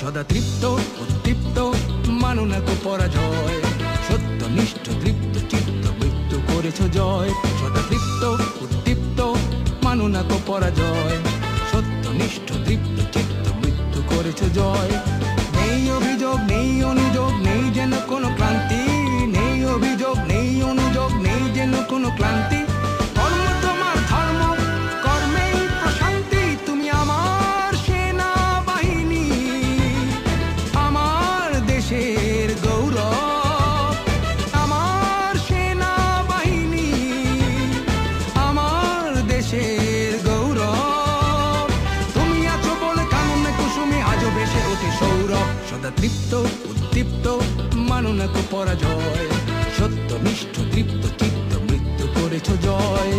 সদা তৃপ্ত উদ্দীপ্ত মানো না কো পরাজয়, সত্যনিষ্ঠ তৃপ্ত চিত্ত মৃত্যু করেছ জয়। সদা তৃপ্ত উদ্দীপ্ত মানো না কো পরাজয়, সত্যনিষ্ঠ তৃপ্ত চিত্ত মৃত্যু করেছ জয়। নেই অভিযোগ নেই অনুযোগ নেই যেন কোনো ক্লান্তি, নেই অভিযোগ নেই অনুযোগ নেই যেন কোনো ক্লান্তি। কর্ম তোমার ধর্ম, কর্মেই প্রশান্তি। তুমি আমার সেনাবাহিনী, আমার দেশের গৌরব। আমার সেনাবাহিনী, আমার দেশের গৌরব। তুমি আছো বলে কাননে কুসুমে আজও ভেসে ওঠে সৌরভ। সদা তৃপ্ত উদ্দীপ্ত মানো না কো পরাজয়, সত্যনিষ্ঠ তৃপ্ত চিত্ত মৃত্যু করেছ জয়।